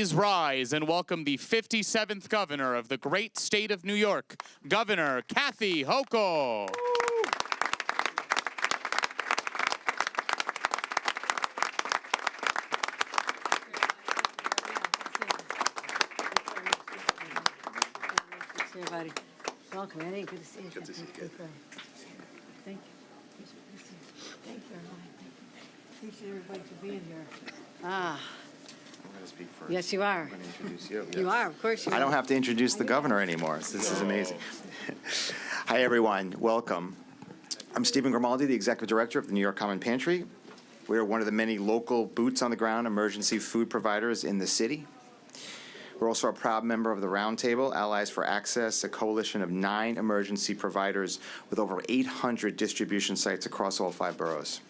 Please rise and welcome the 57th governor of the great state of New York, Governor Kathy Hochul. Everybody, welcome, Eddie. Good to see you. Good to see you. Thank you. Thank you, everybody. Appreciate everybody for being here. I'm going to speak first. Yes, you are. I'm going to introduce you. You are, of course you are. I don't have to introduce the governor anymore. So this is amazing. Hi, everyone. Welcome. I'm Stephen Grimaldi, the Executive Director of the New York Common Pantry. We are one of the many local boots-on-the-ground emergency food providers in the city. We're also a proud member of the Roundtable, Allies for Access, a coalition of 9 emergency providers with over 800 distribution sites across all 5 boroughs.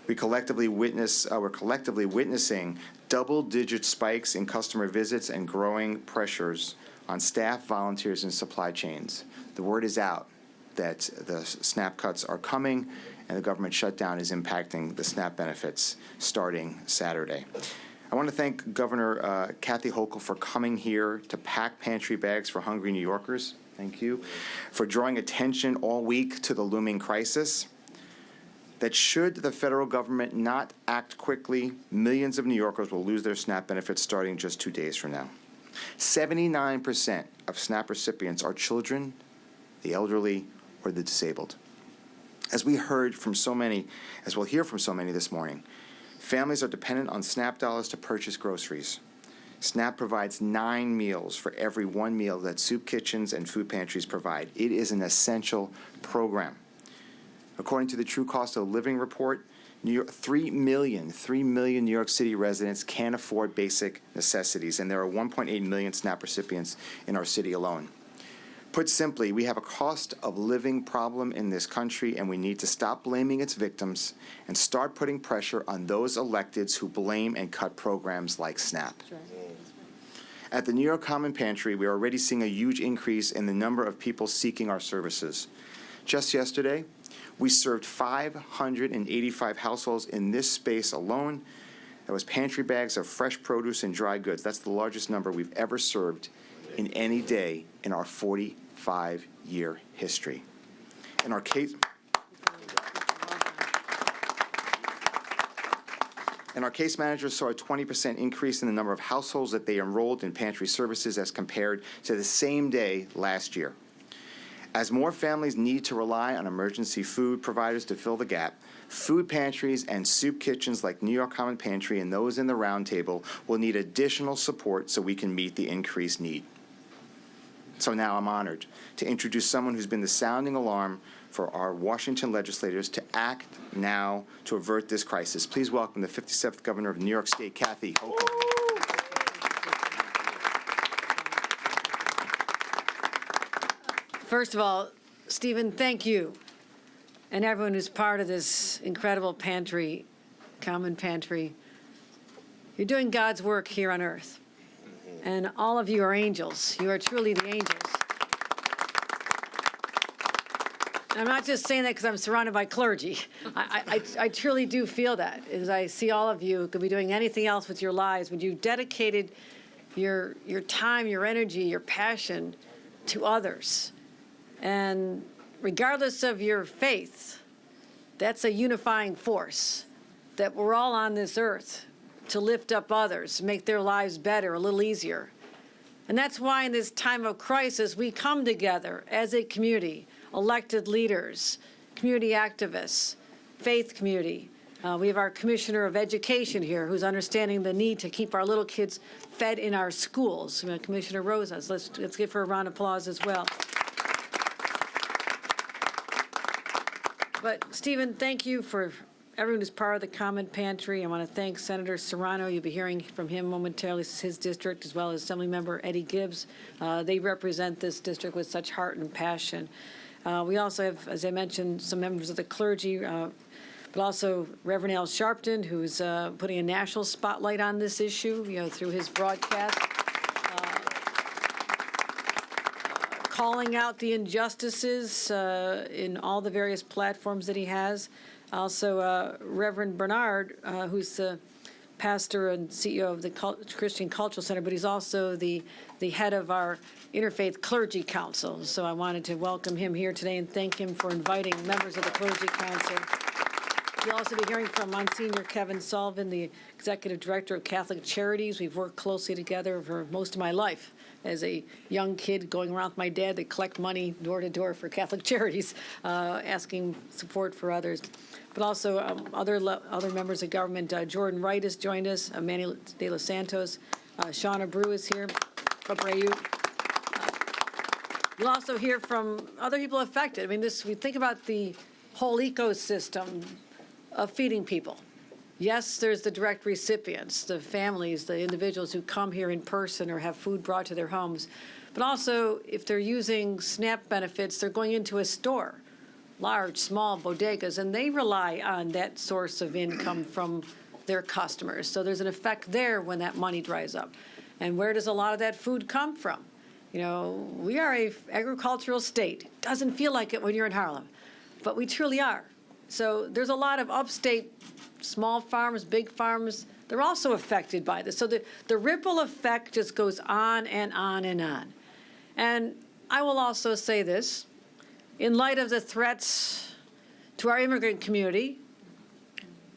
We're collectively witnessing double-digit spikes in customer visits and growing pressures on staff, volunteers, and supply chains. The word is out that the SNAP cuts are coming, and the government shutdown is impacting the SNAP benefits starting Saturday. I want to thank Governor Kathy Hochul for coming here to pack pantry bags for hungry New Yorkers. Thank you. For drawing attention all week to the looming crisis. That should the federal government not act quickly, millions of New Yorkers will lose their SNAP benefits starting just 2 days from now. 79% of SNAP recipients are children, the elderly, or the disabled. As we heard from so many, as we'll hear from so many this morning, families are dependent on SNAP dollars to purchase groceries. SNAP provides 9 meals for every 1 meal that soup kitchens and food pantries provide. It is an essential program. According to the True Cost of Living report, 3 million New York City residents can't afford basic necessities, and there are 1.8 million SNAP recipients in our city alone. Put simply, we have a cost of living problem in this country, and we need to stop blaming its victims and start putting pressure on those electeds who blame and cut programs like SNAP. At the New York Common Pantry, we are already seeing a huge increase in the number of people seeking our services. Just yesterday, we served 585 households in this space alone. That was pantry bags of fresh produce and dry goods. That's the largest number we've ever served in any day in our 45-year history. In our case managers saw a 20% increase in the number of households that they enrolled in pantry services as compared to the same day last year. As more families need to rely on emergency food providers to fill the gap, food pantries and soup kitchens like New York Common Pantry and those in the Roundtable will need additional support so we can meet the increased need. So now I'm honored to introduce someone who's been the sounding alarm for our Washington legislators to act now to avert this crisis. Please welcome the 57th Governor of New York State, Kathy Hochul. First of all, Stephen, thank you, and everyone who's part of this incredible pantry, Common Pantry. You're doing God's work here on earth, and all of you are angels. You are truly the angels. I'm not just saying that because I'm surrounded by clergy. I truly do feel that as I see all of you could be doing anything else with your lives when you've dedicated your time, your energy, your passion to others. And regardless of your faith, that's a unifying force, that we're all on this earth to lift up others, make their lives better, a little easier. And that's why in this time of crisis, we come together as a community, elected leaders, community activists, faith community. We have our Commissioner of Education here who's understanding the need to keep our little kids fed in our schools, Commissioner Rosa. So let's give her a round of applause as well. But, Stephen, thank you for everyone who's part of the Common Pantry. I want to thank Senator Serrano. You'll be hearing from him momentarily. This is his district, as well as Assemblymember Eddie Gibbs. They represent this district with such heart and passion. We also have, as I mentioned, some members of the clergy, but also Reverend Al Sharpton, who's putting a national spotlight on this issue, through his broadcast. Calling out the injustices in all the various platforms that he has. Also, Reverend Bernard, who's the pastor and CEO of the Christian Cultural Center, but he's also the head of our Interfaith Clergy Council. So I wanted to welcome him here today and thank him for inviting members of the Clergy Council. You'll also be hearing from Monsignor Kevin Sullivan, the Executive Director of Catholic Charities. We've worked closely together for most of my life as a young kid going around with my dad to collect money door to door for Catholic Charities, asking support for others. But also other members of government. Jordan Wright has joined us, Manny De Los Santos, Shauna Brew is here, Abreu. You'll also hear from other people affected. I mean, we think about the whole ecosystem of feeding people. Yes, there's the direct recipients, the families, the individuals who come here in person or have food brought to their homes. But also, if they're using SNAP benefits, they're going into a store, large, small bodegas, and they rely on that source of income from their customers. So there's an effect there when that money dries up. And where does a lot of that food come from? You know, we are an agricultural state. It doesn't feel like it when you're in Harlem, but we truly are. So there's a lot of upstate small farms, big farms. They're also affected by this. So the ripple effect just goes on and on and on. And I will also say this, in light of the threats to our immigrant community,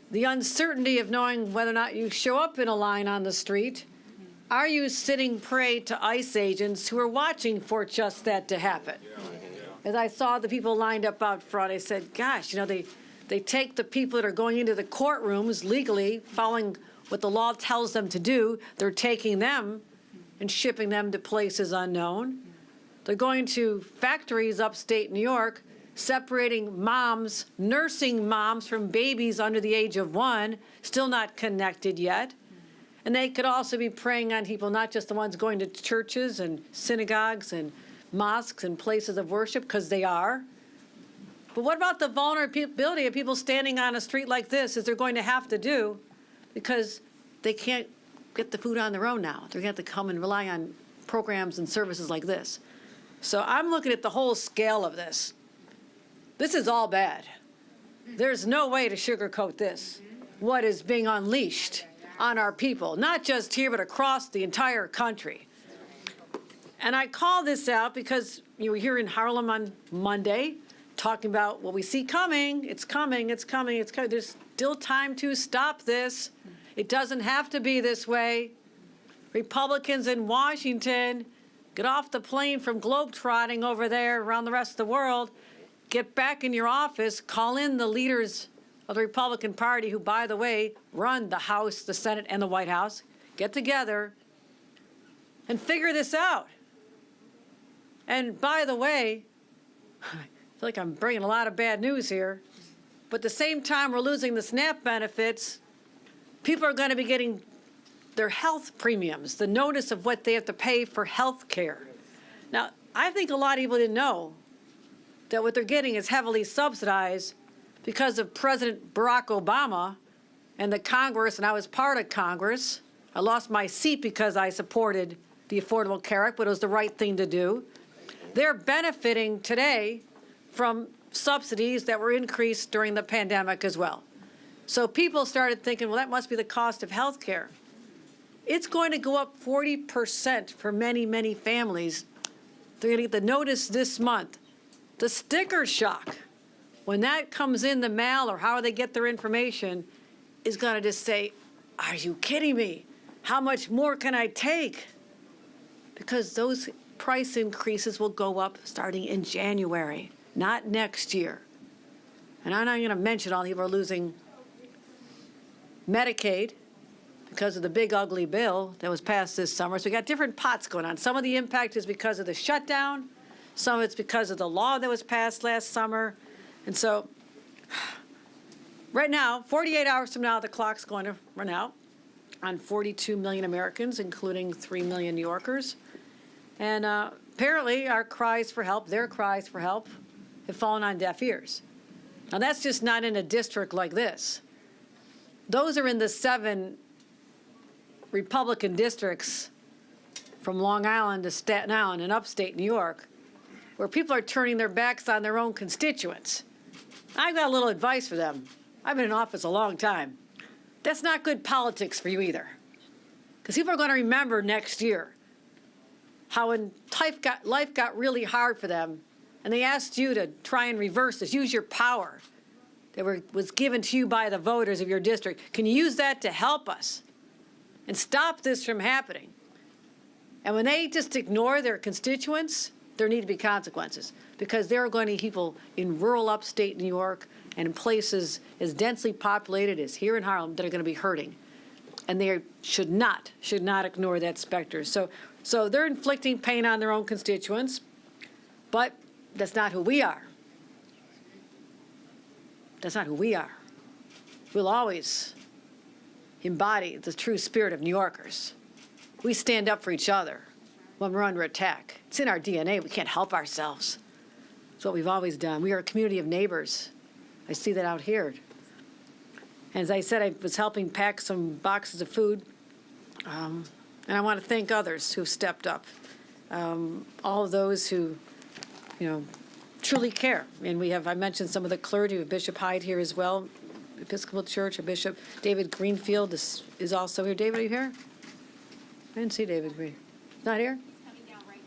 the uncertainty of knowing whether or not you show up in a line on the street, are you sitting prey to ICE agents who are watching for just that to happen? As I saw the people lined up out front, I said, gosh, you know, they take the people that are going into the courtrooms legally, following what the law tells them to do. They're taking them and shipping them to places unknown. They're going to factories upstate New York, separating moms, nursing moms from babies under the age of 1, still not connected yet. And they could also be preying on people, not just the ones going to churches and synagogues and mosques and places of worship, because they are. But what about the vulnerability of people standing on a street like this, as they're going to have to do, because they can't get the food on their own now? They're going to have to come and rely on programs and services like this. So I'm looking at the whole scale of this. This is all bad. There's no way to sugarcoat this, what is being unleashed on our people, not just here, but across the entire country. And I call this out because you were here in Harlem on Monday, talking about what we see coming. It's coming, it's coming, it's coming. There's still time to stop this. It doesn't have to be this way. Republicans in Washington, get off the plane from globetrotting over there around the rest of the world. Get back in your office, call in the leaders of the Republican Party, who, by the way, run the House, the Senate, and the White House. Get together and figure this out. And by the way, I feel like I'm bringing a lot of bad news here, but at the same time we're losing the SNAP benefits, people are going to be getting their health premiums, the notice of what they have to pay for health care. Now, I think a lot of people didn't know that what they're getting is heavily subsidized because of President Barack Obama and the Congress, and I was part of Congress. I lost my seat because I supported the Affordable Care Act, but it was the right thing to do. They're benefiting today from subsidies that were increased during the pandemic as well. So people started thinking, well, that must be the cost of health care. It's going to go up 40% for many, many families. They're going to get the notice this month. The sticker shock, when that comes in the mail or how they get their information, is going to just say, are you kidding me? How much more can I take? Because those price increases will go up starting in January, not next year. And I'm not going to mention all the people are losing Medicaid because of the big ugly bill that was passed this summer. So we got different pots going on. Some of the impact is because of the shutdown. Some of it's because of the law that was passed last summer. And so right now, 48 hours from now, the clock's going to run out on 42 million Americans, including 3 million New Yorkers. And apparently our cries for help, their cries for help, have fallen on deaf ears. Now, that's just not in a district like this. Those are in the 7 Republican districts from Long Island to Staten Island in upstate New York, where people are turning their backs on their own constituents. I've got a little advice for them. I've been in office a long time. that's not good politics for you either. Because people are going to remember next year how when life got really hard for them, and they asked you to try and reverse this, use your power that was given to you by the voters of your district. Can you use that to help us and stop this from happening? And when they just ignore their constituents, there need to be consequences, because there are going to be people in rural upstate New York and in places as densely populated as here in Harlem that are going to be hurting. And they should not ignore that specter. So they're inflicting pain on their own constituents, but that's not who we are. That's not who we are. We'll always embody the true spirit of New Yorkers. We stand up for each other when we're under attack. It's in our DNA. We can't help ourselves. It's what we've always done. We are a community of neighbors. I see that out here. And as I said, I was helping pack some boxes of food, and I want to thank others who've stepped up, all of those who, truly care. And I mentioned some of the clergy, with Bishop Hyde here as well, Episcopal Church, or Bishop David Greenfield is also here. David, are you here? I didn't see David Green. Not here? He's coming down right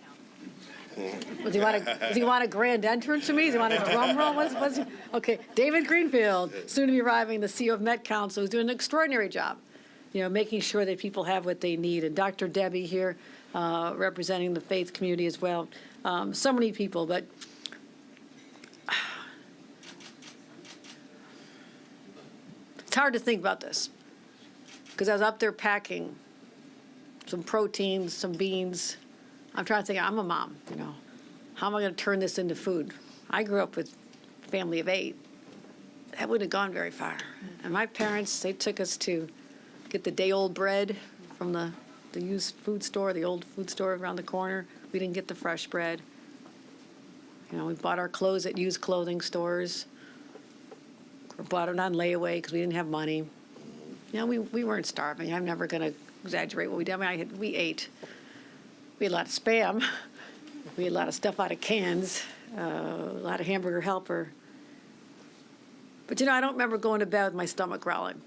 now. Does he want a grand entrance for me? Does he want a drum roll? What's he? Okay, David Greenfield, soon to be arriving, the CEO of Met Council, is doing an extraordinary job, making sure that people have what they need. And Dr. Debbie here, representing the faith community as well. So many people, but it's hard to think about this, because I was up there packing some proteins, some beans. I'm trying to think, I'm a mom, How am I going to turn this into food? I grew up with a family of 8. That wouldn't have gone very far. And my parents, they took us to get the day-old bread from the used food store, the old food store around the corner. We didn't get the fresh bread. We bought our clothes at used clothing stores. We bought it on layaway because we didn't have money. We weren't starving. I'm never going to exaggerate what we did. I mean, we ate. We had a lot of Spam. We had a lot of stuff out of cans, a lot of Hamburger Helper. But, I don't remember going to bed with my stomach growling.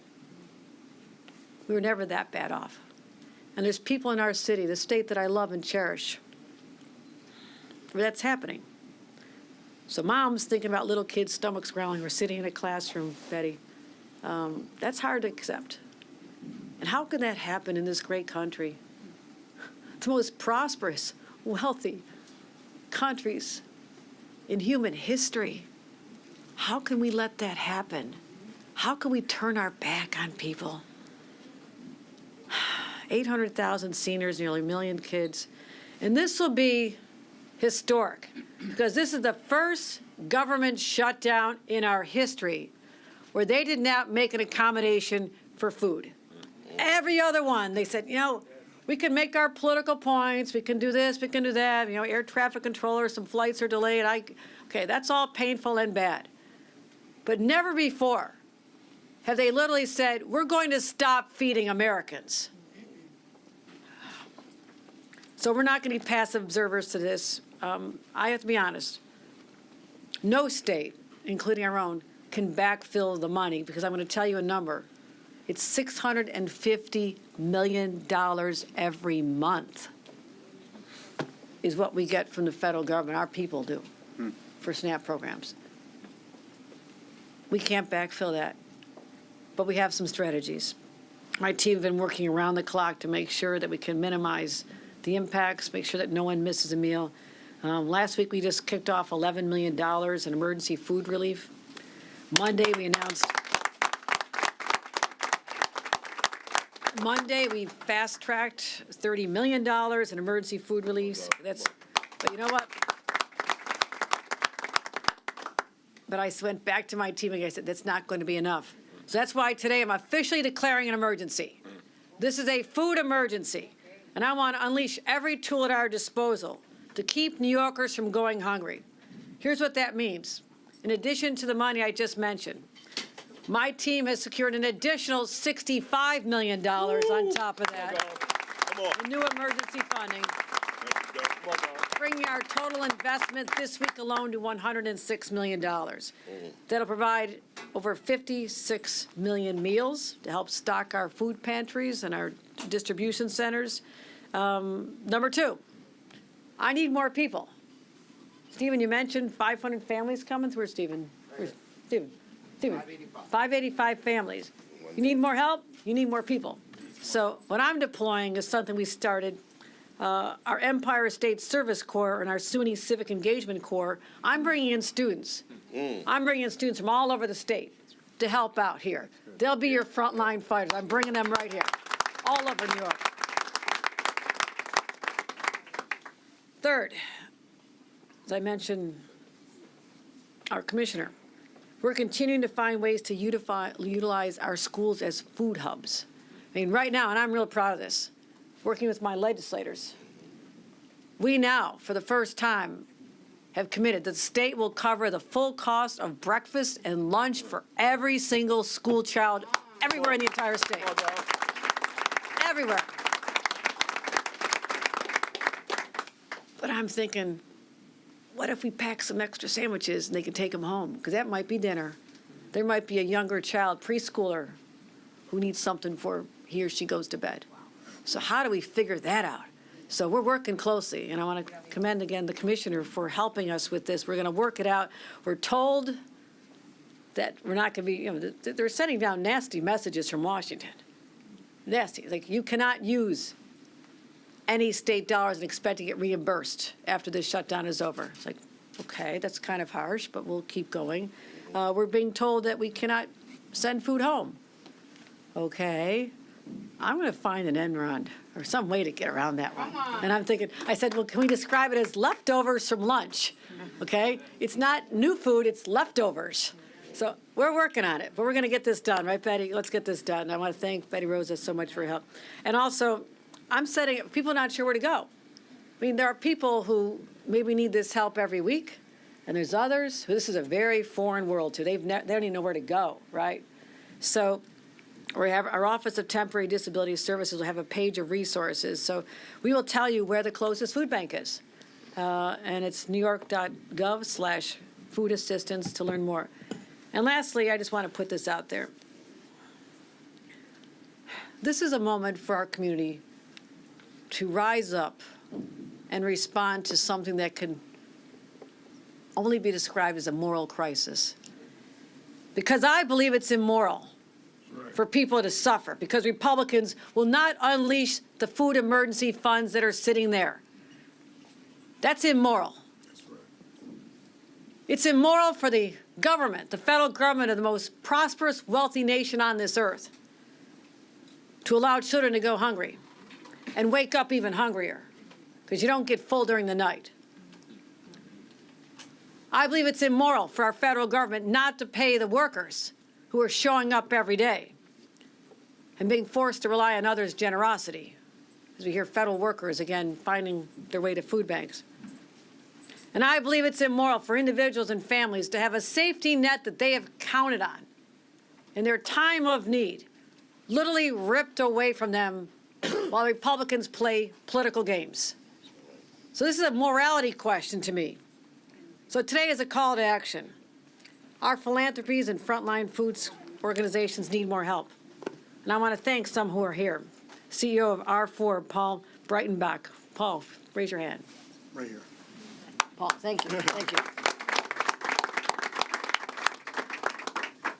We were never that bad off. And there's people in our city, the state that I love and cherish, where that's happening. So moms thinking about little kids' stomachs growling or sitting in a classroom, Betty, that's hard to accept. And how can that happen in this great country? The most prosperous, wealthy countries in human history. How can we let that happen? How can we turn our back on people? 800,000 seniors, nearly 1 million kids. And this will be historic, because this is the first government shutdown in our history where they did not make an accommodation for food. Every other one, they said, we can make our political points, we can do this, we can do that, air traffic controllers, some flights are delayed. Okay, that's all painful and bad. But never before have they literally said, we're going to stop feeding Americans. So we're not going to be passive observers to this. I have to be honest. No state, including our own, can backfill the money, because I'm going to tell you a number. It's $650 million every month is what we get from the federal government, our people do, for SNAP programs. We can't backfill that, but we have some strategies. My team have been working around the clock to make sure that we can minimize the impacts, make sure that no one misses a meal. Last week, we just kicked off $11 million in emergency food relief. Monday, we fast-tracked $30 million in emergency food relief. But you know what? But I went back to my team and I said, that's not going to be enough. So that's why today I'm officially declaring an emergency. This is a food emergency. And I want to unleash every tool at our disposal to keep New Yorkers from going hungry. Here's what that means. In addition to the money I just mentioned, my team has secured an additional $65 million on top of that. The new emergency funding, bringing our total investment this week alone to $106 million. That'll provide over 56 million meals to help stock our food pantries and our distribution centers. Number two, I need more people. Stephen, you mentioned 500 families coming. Where's Stephen? Where's Stephen? Stephen, 585 families. You need more help? You need more people. So what I'm deploying is something we started, our Empire State Service Corps and our SUNY Civic Engagement Corps. I'm bringing in students. I'm bringing in students from all over the state to help out here. They'll be your frontline fighters. I'm bringing them right here, all over New York. Third, as I mentioned, our commissioner, we're continuing to find ways to utilize our schools as food hubs. I mean, right now, and I'm real proud of this, working with my legislators, we now, for the first time, have committed that the state will cover the full cost of breakfast and lunch for every single school child everywhere in the entire state. Everywhere. But I'm thinking, what if we pack some extra sandwiches and they can take them home? Because that might be dinner. There might be a younger child, preschooler, who needs something before he or she goes to bed. So how do we figure that out? So we're working closely, and I want to commend again the commissioner for helping us with this. We're going to work it out. We're told that we're not going to be, you know, they're sending down nasty messages from Washington. Nasty. Like, you cannot use any state dollars and expect to get reimbursed after this shutdown is over. It's like, okay, that's kind of harsh, but we'll keep going. We're being told that we cannot send food home. Okay, I'm going to find an end run or some way to get around that one. And I'm thinking, I said, well, can we describe it as leftovers from lunch? Okay, it's not new food, it's leftovers. So we're working on it, but we're going to get this done, right, Betty? Let's get this done. I want to thank Betty Rosa so much for her help. And also, I'm setting up, people are not sure where to go. I mean, there are people who maybe need this help every week, and there's others who this is a very foreign world to. They don't even know where to go, right? So we have our Office of Temporary Disability Services will have a page of resources. So we will tell you where the closest food bank is. And it's newyork.gov/food assistance to learn more. And lastly, I just want to put this out there. This is a moment for our community to rise up and respond to something that can only be described as a moral crisis. Because I believe it's immoral for people to suffer, because Republicans will not unleash the food emergency funds that are sitting there. That's immoral. It's immoral for the government, the federal government of the most prosperous, wealthy nation on this earth, to allow children to go hungry and wake up even hungrier because you don't get full during the night. I believe it's immoral for our federal government not to pay the workers who are showing up every day and being forced to rely on others' generosity, as we hear federal workers, again, finding their way to food banks. And I believe it's immoral for individuals and families to have a safety net that they have counted on in their time of need, literally ripped away from them while Republicans play political games. So this is a morality question to me. So today is a call to action. Our philanthropies and frontline foods organizations need more help. And I want to thank some who are here. CEO of R4, Paul Breitenbach. Paul, raise your hand. Right here. Paul, thank you. Thank you.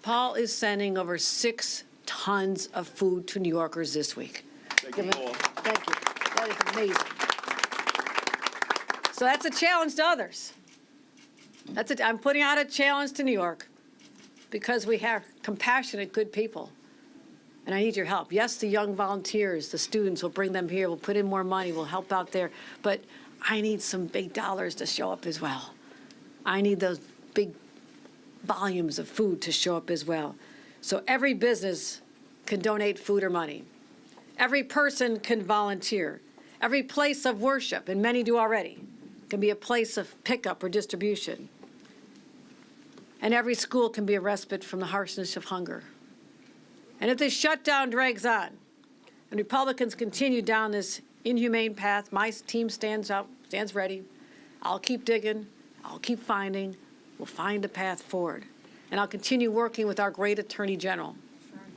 Paul is sending over 6 tons of food to New Yorkers this week. Thank you, Paul. Thank you. That is amazing. So that's a challenge to others. I'm putting out a challenge to New York because we have compassionate, good people. And I need your help. Yes, the young volunteers, the students, we'll bring them here. We'll put in more money. We'll help out there. But I need some big dollars to show up as well. I need those big volumes of food to show up as well. So every business can donate food or money. Every person can volunteer. Every place of worship, and many do already, can be a place of pickup or distribution. And every school can be a respite from the harshness of hunger. And if this shutdown drags on, and Republicans continue down this inhumane path, my team stands ready. I'll keep digging. I'll keep finding. We'll find a path forward. And I'll continue working with our great Attorney General,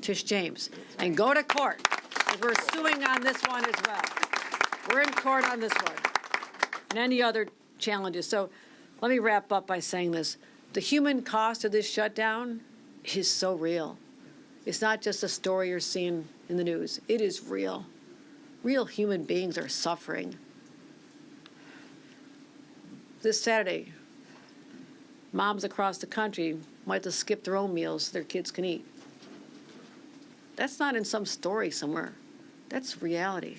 Tish James, and go to court, because we're suing on this one as well. We're in court on this one and any other challenges. So let me wrap up by saying this. The human cost of this shutdown is so real. It's not just a story you're seeing in the news. It is real. Real human beings are suffering. This Saturday, moms across the country might have to skip their own meals so their kids can eat. That's not in some story somewhere. That's reality.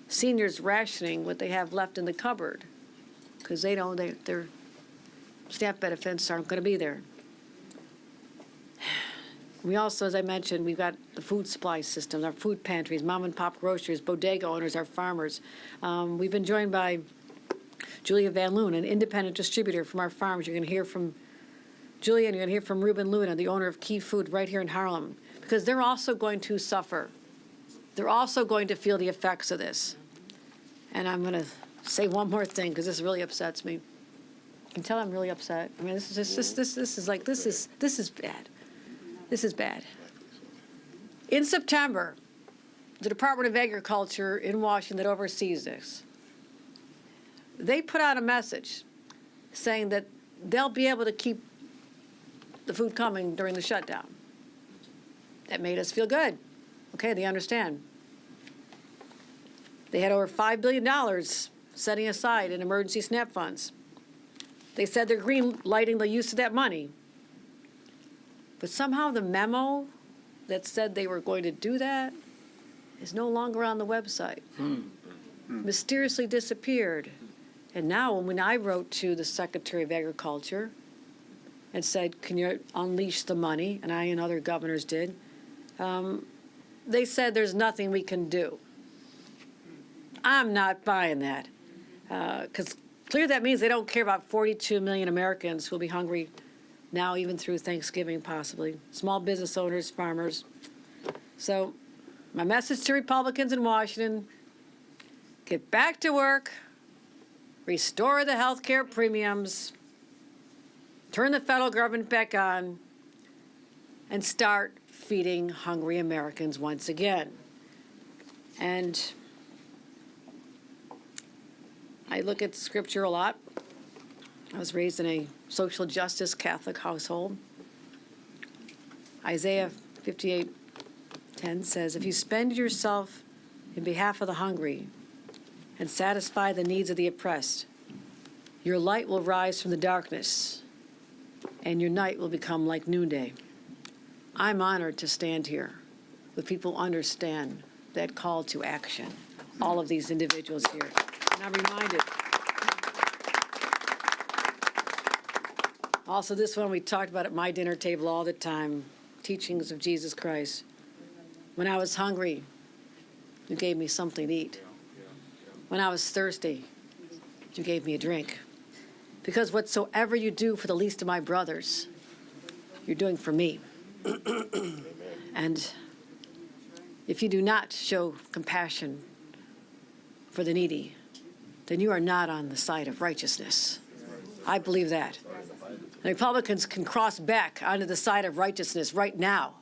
Seniors rationing what they have left in the cupboard because they know their SNAP benefits aren't going to be there. We also, as I mentioned, we've got the food supply system, our food pantries, mom and pop groceries, bodega owners, our farmers. We've been joined by Julia Van Loon, an independent distributor from our farms. You're going to hear from Julia, and you're going to hear from Ruben Luna, the owner of Key Food right here in Harlem, because they're also going to suffer. They're also going to feel the effects of this. And I'm going to say one more thing, because this really upsets me. You can tell I'm really upset. I mean, this is bad. This is bad. In September, the Department of Agriculture in Washington that oversees this, they put out a message saying that they'll be able to keep the food coming during the shutdown. That made us feel good. Okay, they understand. They had over $5 billion setting aside in emergency SNAP funds. They said they're green lighting the use of that money. But somehow the memo that said they were going to do that is no longer on the website. Mysteriously disappeared. And now when I wrote to the Secretary of Agriculture and said, can you unleash the money, and I and other governors did, they said there's nothing we can do. I'm not buying that, because clearly that means they don't care about 42 million Americans who will be hungry now, even through Thanksgiving, possibly. Small business owners, farmers. So my message to Republicans in Washington, get back to work, restore the health care premiums, turn the federal government back on, and start feeding hungry Americans once again. And I look at Scripture a lot. I was raised in a social justice Catholic household. Isaiah 58:10 says, if you spend yourself in behalf of the hungry and satisfy the needs of the oppressed, your light will rise from the darkness, and your night will become like noonday. I'm honored to stand here with people who understand that call to action, all of these individuals here. And I'm reminded. Also, this one we talked about at my dinner table all the time, teachings of Jesus Christ. When I was hungry, you gave me something to eat. When I was thirsty, you gave me a drink. Because whatsoever you do for the least of my brothers, you're doing for me. And if you do not show compassion for the needy, then you are not on the side of righteousness. I believe that. The Republicans can cross back onto the side of righteousness right now.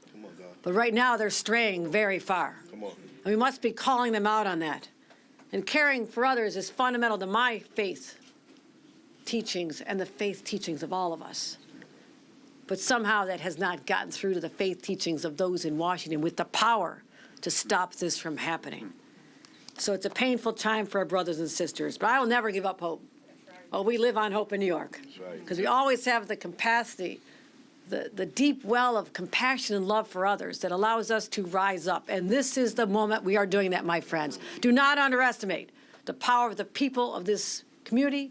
But right now they're straying very far. And we must be calling them out on that. And caring for others is fundamental to my faith teachings and the faith teachings of all of us. But somehow that has not gotten through to the faith teachings of those in Washington with the power to stop this from happening. So it's a painful time for our brothers and sisters, but I will never give up hope. Oh, we live on hope in New York, because we always have the capacity, the deep well of compassion and love for others that allows us to rise up. And this is the moment we are doing that, my friends. Do not underestimate the power of the people of this community,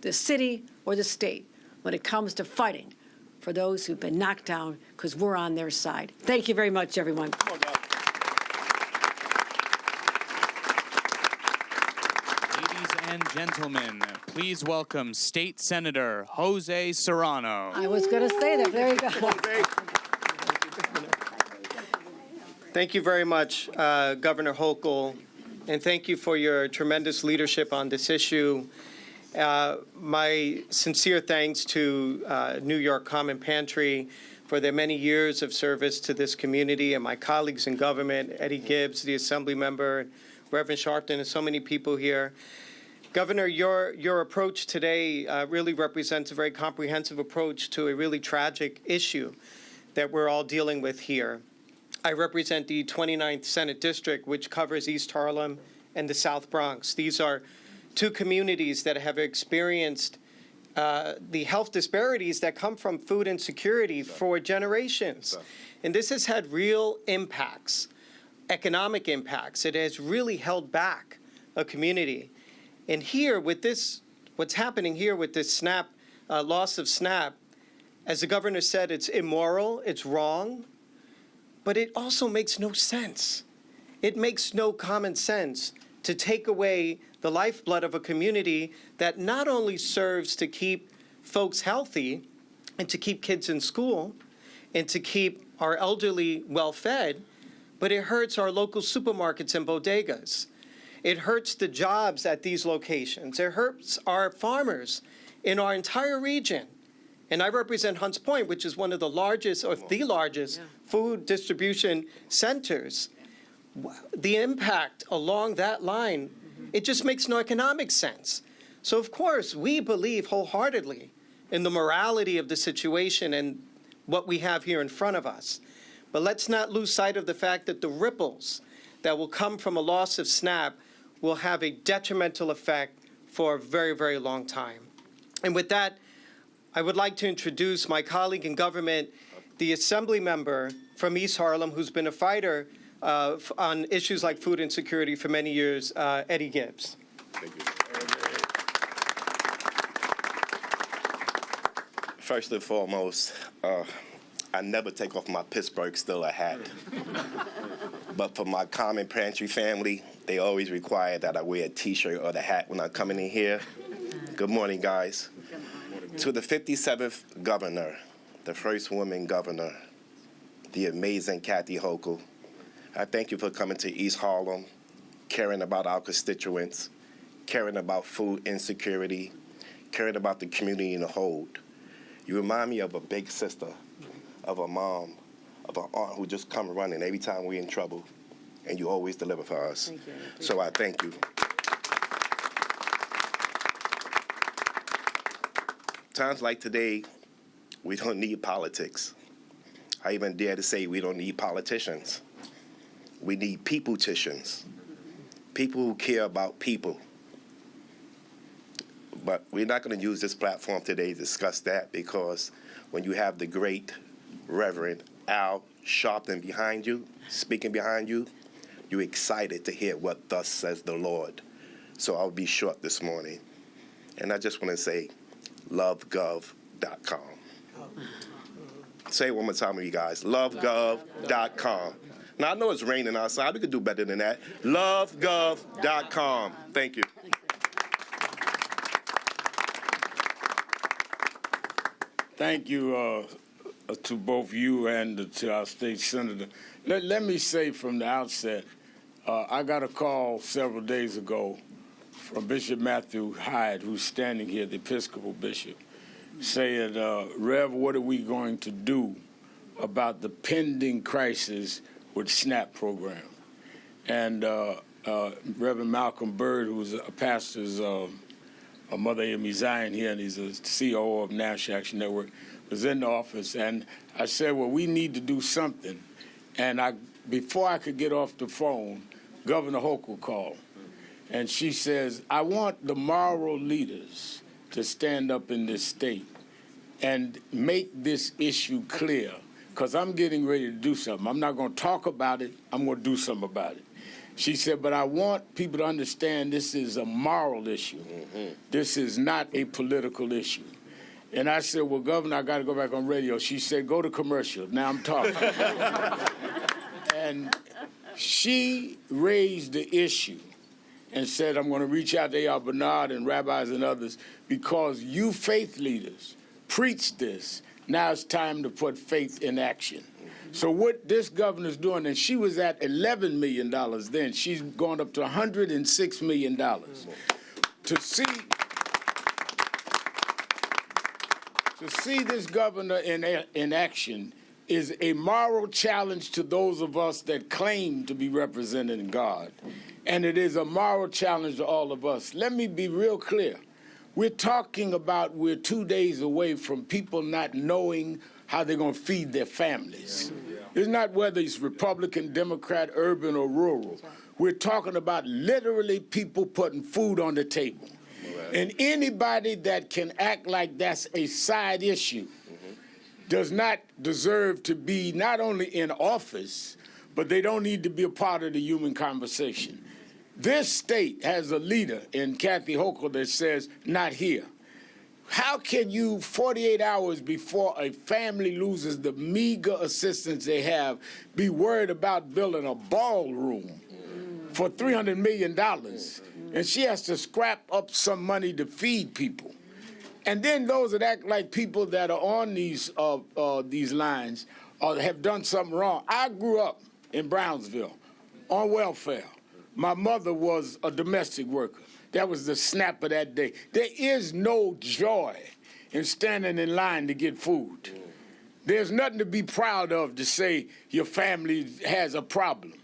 this city, or the state when it comes to fighting for those who've been knocked down, because we're on their side. Thank you very much, everyone. And gentlemen, please welcome State Senator Jose Serrano. I was going to say that. There you go. Thank you very much, Governor Hochul, and thank you for your tremendous leadership on this issue. My sincere thanks to New York Common Pantry for their many years of service to this community, and my colleagues in government, Eddie Gibbs, the Assembly member, Reverend Sharpton, and so many people here. Governor, your approach today really represents a very comprehensive approach to a really tragic issue that we're all dealing with here. I represent the 29th Senate District, which covers East Harlem and the South Bronx. These are two communities that have experienced the health disparities that come from food insecurity for generations. And this has had real impacts, economic impacts. It has really held back a community. And here, with this, what's happening here with this SNAP, loss of SNAP, as the governor said, it's immoral, it's wrong, but it also makes no sense. It makes no common sense to take away the lifeblood of a community that not only serves to keep folks healthy and to keep kids in school and to keep our elderly well-fed, but it hurts our local supermarkets and bodegas. It hurts the jobs at these locations. It hurts our farmers in our entire region. And I represent Hunts Point, which is one of the largest, or the largest, food distribution centers. The impact along that line, it just makes no economic sense. So, of course, we believe wholeheartedly in the morality of the situation and what we have here in front of us. But let's not lose sight of the fact that the ripples that will come from a loss of SNAP will have a detrimental effect for a very, very long time. And with that, I would like to introduce my colleague in government, the Assembly member from East Harlem, who's been a fighter on issues like food insecurity for many years, Eddie Gibbs. Thank you. First and foremost, I never take off my Pittsburgh Steelers hat. But for my Common Pantry family, they always require that I wear a T-shirt or the hat when I'm coming in here. Good morning, guys. To the 57th governor, the first woman governor, the amazing Kathy Hochul, I thank you for coming to East Harlem, caring about our constituents, caring about food insecurity, caring about the community in the whole. You remind me of a big sister, of a mom, of an aunt who just come running every time we're in trouble, and you always deliver for us. Thank you. So I thank you. Times like today, we don't need politics. I even dare to say we don't need politicians. We need people-ticians, people who care about people. But we're not going to use this platform today to discuss that, because when you have the great Reverend Al Sharpton behind you, speaking behind you, you're excited to hear what thus says the Lord. So I'll be short this morning. And I just want to say, lovegov.com. Say it one more time with you guys, lovegov.com. Now, I know it's raining outside. We could do better than that. Lovegov.com. Thank you. Thank you to both you and to our state senator. Let me say from the outset, I got a call several days ago from Bishop Matthew Hyde, who's standing here, the Episcopal bishop, saying, Rev, what are we going to do about the pending crisis with SNAP program? And Reverend Malcolm Bird, who's a pastor's a Mother Amy Zion here, and he's a COO of National Action Network, was in the office, and I said, well, we need to do something. And before I could get off the phone, Governor Hochul called, and she says, I want the moral leaders to stand up in this state and make this issue clear, because I'm getting ready to do something. I'm not going to talk about it. I'm going to do something about it. She said, but I want people to understand this is a moral issue. This is not a political issue. And I said, well, Governor, I got to go back on radio. She said, go to commercial. Now I'm talking. And she raised the issue and said, I'm going to reach out to A.R. Bernard and rabbis and others, because you faith leaders preach this. Now it's time to put faith in action. So what this governor's doing, and she was at $11 million then, she's gone up to $106 million. To see To see this governor in action is a moral challenge to those of us that claim to be represented in God. And it is a moral challenge to all of us. Let me be real clear. We're talking about we're 2 days away from people not knowing how they're going to feed their families. It's not whether it's Republican, Democrat, urban, or rural. We're talking about literally people putting food on the table. And anybody that can act like that's a side issue does not deserve to be not only in office, but they don't need to be a part of the human conversation. This state has a leader in Kathy Hochul that says, not here. How can you, 48 hours before a family loses the meager assistance they have, be worried about building a ballroom for $300 million? And she has to scrap up some money to feed people. And then those that act like people that are on these lines have done something wrong. I grew up in Brownsville on welfare. My mother was a domestic worker. That was the snap of that day. There is no joy in standing in line to get food. There's nothing to be proud of to say your family has a problem.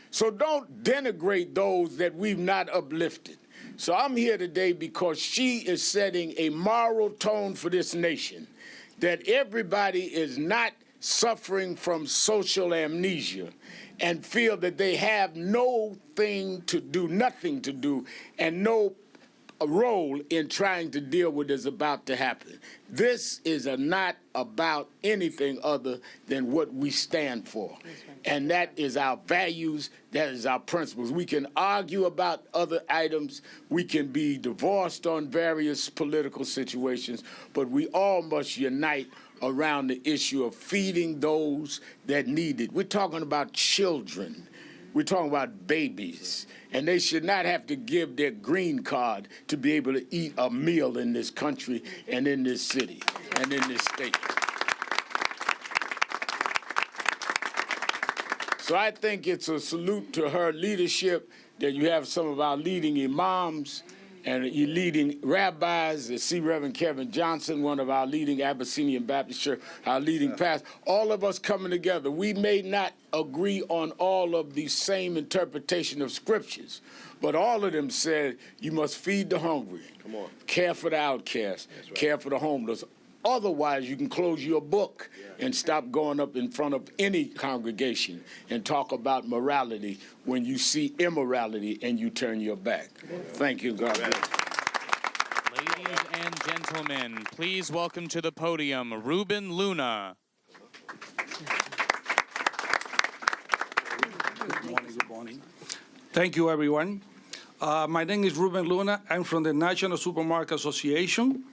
So don't denigrate those that we've not uplifted. So I'm here today because she is setting a moral tone for this nation, that everybody is not suffering from social amnesia and feel that they have nothing to do, and no role in trying to deal with what's about to happen. This is not about anything other than what we stand for. And that is our values, that is our principles. We can argue about other items, we can be divorced on various political situations, but we all must unite around the issue of feeding those that need it. We're talking about children. We're talking about babies. And they should not have to give their green card to be able to eat a meal in this country and in this city and in this state. So I think it's a salute to her leadership that you have some of our leading imams and leading rabbis, see Reverend Kevin Johnson, one of our leading Abyssinian Baptist Church, our leading pastor, all of us coming together. We may not agree on all of the same interpretation of scriptures, but all of them said you must feed the hungry, care for the outcast, care for the homeless. Otherwise, you can close your book and stop going up in front of any congregation and talk about morality when you see immorality and you turn your back. Thank you, God bless. Ladies and gentlemen, please welcome to the podium Ruben Luna. Good morning. Thank you, everyone. My name is Ruben Luna. I'm from the National Supermarket Association.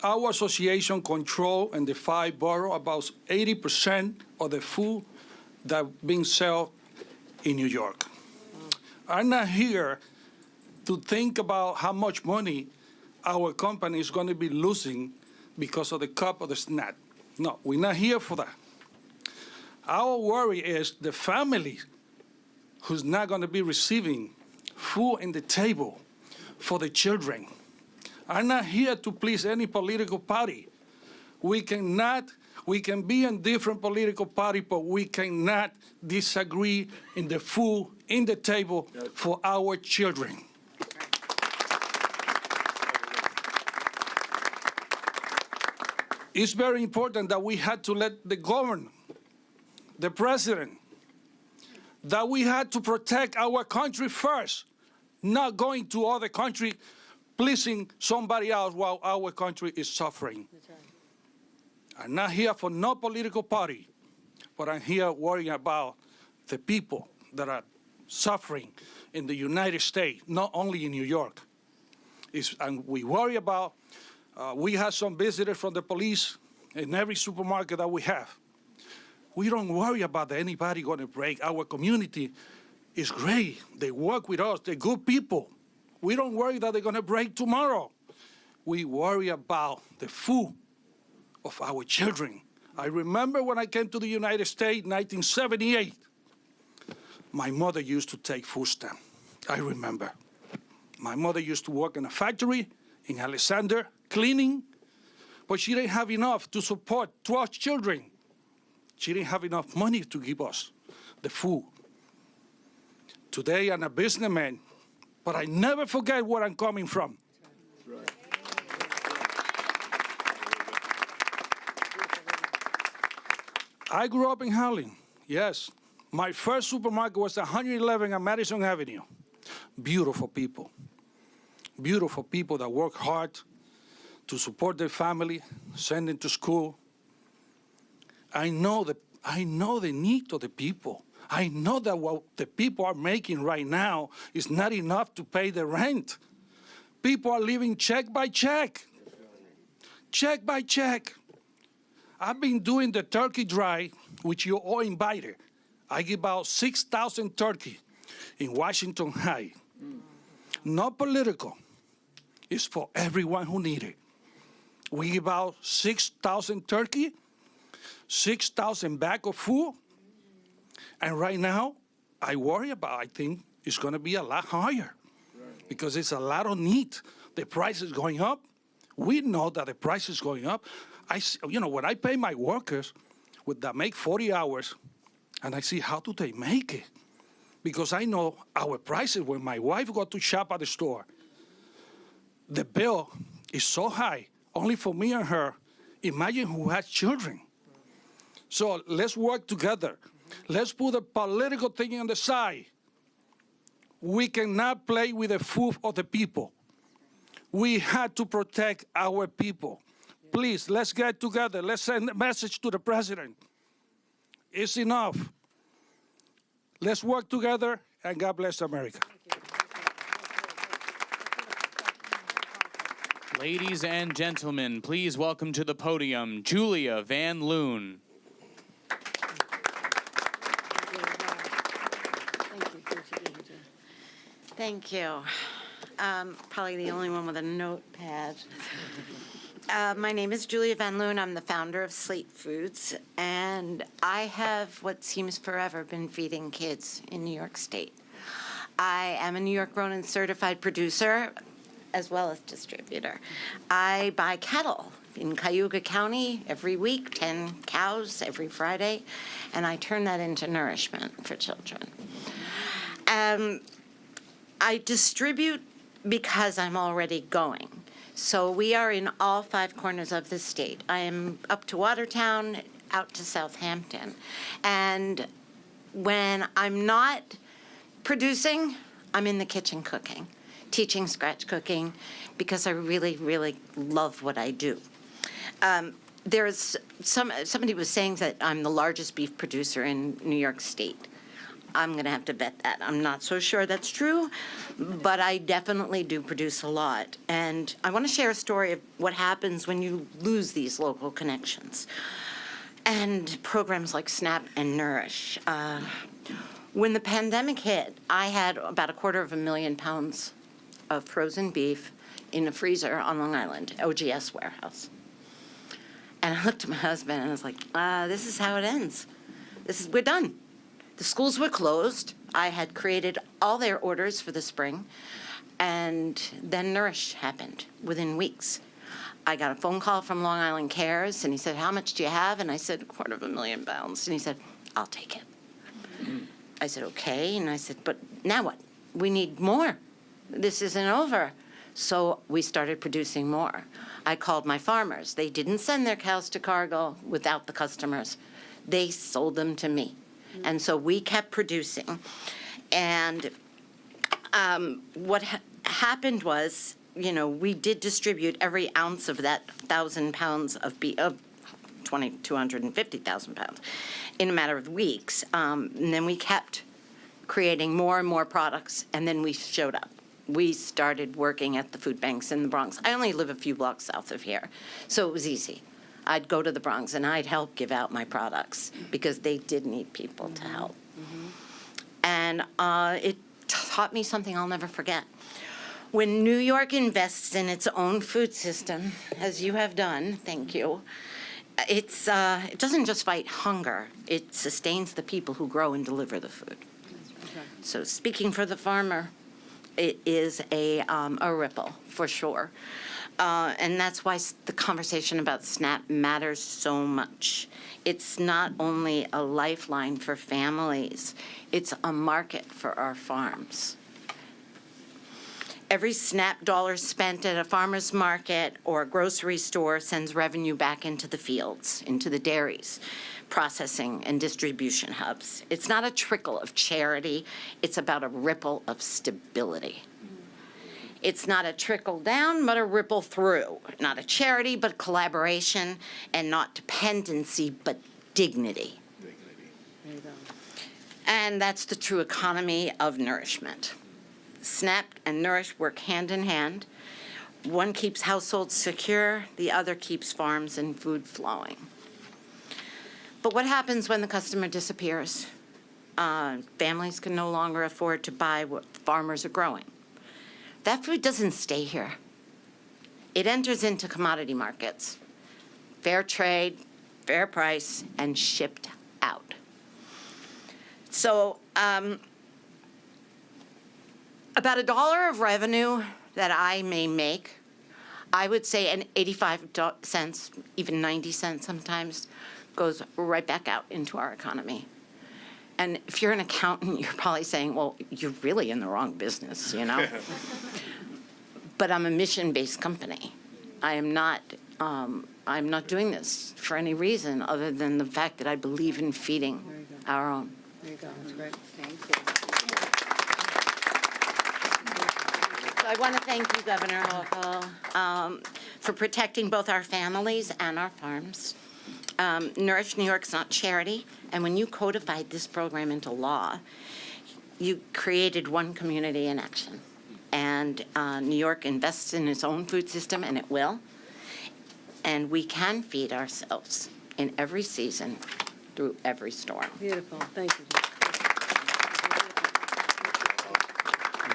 Our association controls in the 5 boroughs about 80% of the food that's being sold in New York. I'm not here to think about how much money our company is going to be losing because of the cup of the snack. No, we're not here for that. Our worry is the family who's not going to be receiving food in the table for the children. I'm not here to please any political party. We can be in different political party, but we cannot disagree in the food in the table for our children. It's very important that we had to let the governor, the president, that we had to protect our country first, not going to other countries pleasing somebody else while our country is suffering. That's right. I'm not here for no political party, but I'm here worrying about the people that are suffering in the United States, not only in New York. And we worry about, we have some visitors from the police in every supermarket that we have. We don't worry about anybody going to break. Our community is great. They work with us. They're good people. We don't worry that they're going to break tomorrow. We worry about the food of our children. I remember when I came to the United States in 1978, my mother used to take food stamps. I remember. My mother used to work in a factory in Alexander, cleaning. but she didn't have enough to support 12 children. She didn't have enough money to give us the food. Today, I'm a businessman, but I never forget where I'm coming from. I grew up in Harlem, yes. My first supermarket was 111 on Madison Avenue. Beautiful people that work hard to support their family, send them to school. I know the need of the people. I know that what the people are making right now is not enough to pay the rent. People are living check by check. Check by check. I've been doing the turkey drive, which you all invited. I give out 6,000 turkey in Washington High. Not political. It's for everyone who needs it. We give out 6,000 turkey, 6,000 bag of food, and right now, I think it's going to be a lot higher because it's a lot of need. The price is going up. We know that the price is going up. When I pay my workers that make 40 hours, and I see how do they make it, because I know our prices. When my wife got to shop at the store, the bill is so high, only for me and her. Imagine who has children. So let's work together. Let's put the political thing on the side. We cannot play with the food of the people. We have to protect our people. Please, let's get together. Let's send a message to the president. It's enough. Let's work together, and God bless America. Ladies and gentlemen, please welcome to the podium Julia Van Loon. Thank you. Probably the only one with a notepad. My name is Julia Van Loon. I'm the founder of Slate Foods, and I have what seems forever been feeding kids in New York State. I am a New York grown and certified producer as well as distributor. I buy cattle in Cayuga County every week, 10 cows every Friday, and I turn that into nourishment for children. I distribute because I'm already going. So we are in all 5 corners of the state. I am up to Watertown, out to Southampton. And when I'm not producing, I'm in the kitchen cooking, teaching scratch cooking, because I really, really love what I do. Somebody was saying that I'm the largest beef producer in New York State. I'm going to have to bet that. I'm not so sure that's true, but I definitely do produce a lot. And I want to share a story of what happens when you lose these local connections. And programs like SNAP and Nourish. When the pandemic hit, I had about 250,000 pounds of frozen beef in a freezer on Long Island, OGS warehouse. And I looked at my husband and I was like, this is how it ends. We're done. The schools were closed. I had created all their orders for the spring, and then Nourish happened within weeks. I got a phone call from Long Island Cares, and he said, how much do you have? And I said, 250,000 pounds. And he said, I'll take it. I said, okay. And I said, but now what? We need more. This isn't over. So we started producing more. I called my farmers. They didn't send their cows to Cargill without the customers. They sold them to me. And so we kept producing. And what happened was, we did distribute every ounce of that 1,000 pounds of 250,000 pounds in a matter of weeks. And then we kept creating more and more products, and then we showed up. We started working at the food banks in the Bronx. I only live a few blocks south of here, so it was easy. I'd go to the Bronx and I'd help give out my products because they did need people to help. And it taught me something I'll never forget. When New York invests in its own food system, as you have done, thank you, it doesn't just fight hunger, it sustains the people who grow and deliver the food. So speaking for the farmer, it is a ripple, for sure. And that's why the conversation about SNAP matters so much. It's not only a lifeline for families, it's a market for our farms. Every SNAP dollar spent at a farmer's market or a grocery store sends revenue back into the fields, into the dairies, processing and distribution hubs. It's not a trickle of charity, it's about a ripple of stability. It's not a trickle down, but a ripple through. Not a charity, but collaboration, and not dependency, but dignity. And that's the true economy of nourishment. SNAP and Nourish work hand in hand. One keeps households secure, the other keeps farms and food flowing. But what happens when the customer disappears? Families can no longer afford to buy what farmers are growing. That food doesn't stay here. It enters into commodity markets, fair trade, fair price, and shipped out. So about $1 of revenue that I may make, I would say an 85 cents, even 90 cents sometimes, goes right back out into our economy. And if you're an accountant, you're probably saying, well, you're really in the wrong business, you know? But I'm a mission-based company. I'm not doing this for any reason other than the fact that I believe in feeding our own. There you go. That's great. Thank you. So I want to thank you, Governor Hochul, for protecting both our families and our farms. Nourish New York's not charity, and when you codified this program into law, you created one community in action. And New York invests in its own food system, and it will. And we can feed ourselves in every season through every storm. Beautiful. Thank you.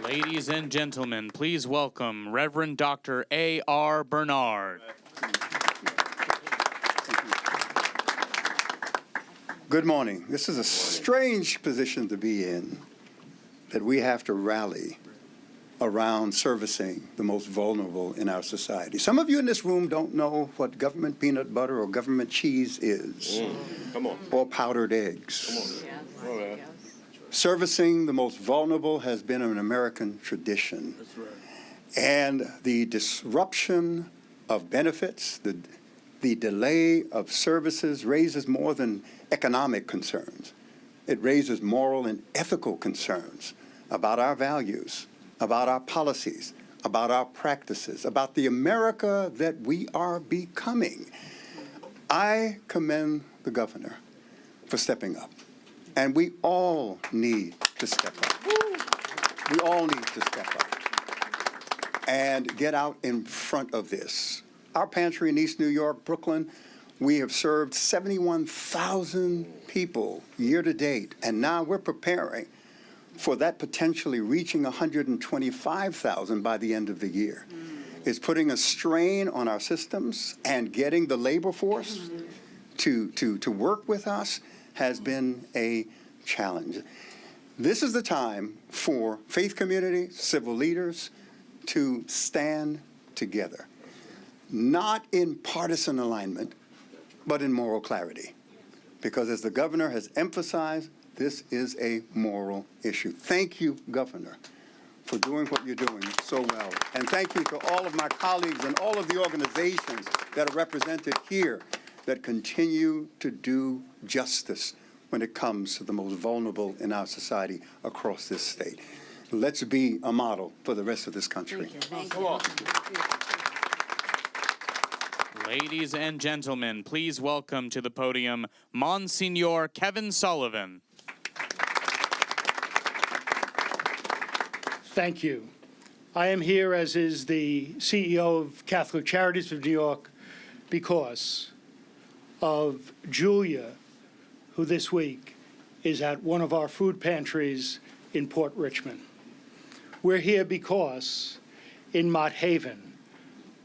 Ladies and gentlemen, please welcome Reverend Dr. A.R. Bernard. Good morning. This is a strange position to be in, that we have to rally around servicing the most vulnerable in our society. Some of you in this room don't know what government peanut butter or government cheese is, Come on. or powdered eggs. Come on. Servicing the most vulnerable has been an American tradition. That's right. And the disruption of benefits, the delay of services raises more than economic concerns. It raises moral and ethical concerns about our values, about our policies, about our practices, about the America that we are becoming. I commend the governor for stepping up. And we all need to step up. We all need to step up and get out in front of this. Our pantry in East New York, Brooklyn, we have served 71,000 people year to date, and now we're preparing for that potentially reaching 125,000 by the end of the year. It's putting a strain on our systems, and getting the labor force to work with us has been a challenge. This is the time for faith community, civil leaders to stand together, not in partisan alignment, but in moral clarity. Because as the governor has emphasized, this is a moral issue. Thank you, Governor, for doing what you're doing so well. And thank you to all of my colleagues and all of the organizations that are represented here that continue to do justice when it comes to the most vulnerable in our society across this state. Let's be a model for the rest of this country. Thank you. Ladies and gentlemen, please welcome to the podium Monsignor Kevin Sullivan. Thank you. I am here, as is the CEO of Catholic Charities of New York, because of Julia, who this week is at one of our food pantries in Port Richmond. We're here because in Mott Haven,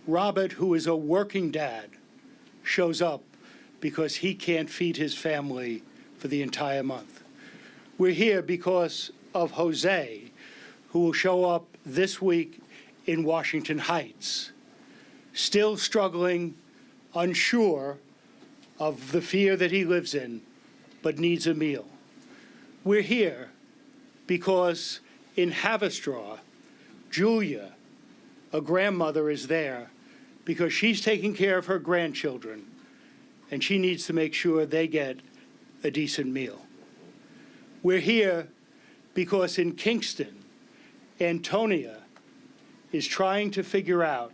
Robert, who is a working dad, shows up because he can't feed his family for the entire month. We're here because of Jose, who will show up this week in Washington Heights still struggling, unsure of the fear that he lives in, but needs a meal. We're here because in Haverstraw, Julia, a grandmother, is there because she's taking care of her grandchildren, and she needs to make sure they get a decent meal. We're here because in Kingston, Antonia is trying to figure out,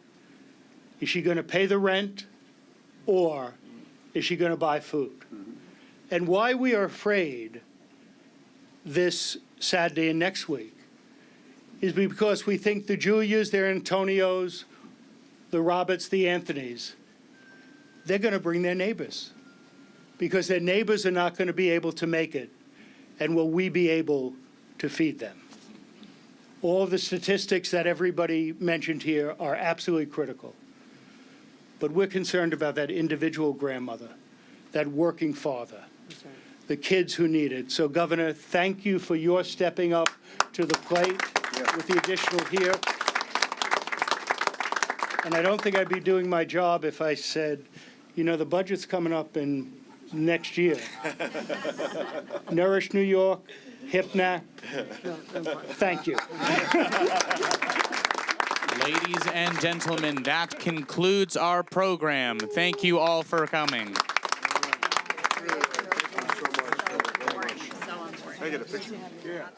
is she going to pay the rent or is she going to buy food? And why we are afraid this Saturday and next week is because we think the Julias, the Antonios, the Roberts, the Anthonys, they're going to bring their neighbors because their neighbors are not going to be able to make it. And will we be able to feed them? All of the statistics that everybody mentioned here are absolutely critical. But we're concerned about that individual grandmother, that working father, the kids who need it. So, Governor, thank you for your stepping up to the plate with the additional here. And I don't think I'd be doing my job if I said, you know, the budget's coming up in next year. Nourish New York, HIPNAC. Thank you. Ladies and gentlemen, that concludes our program. Thank you all for coming. So important. Yeah.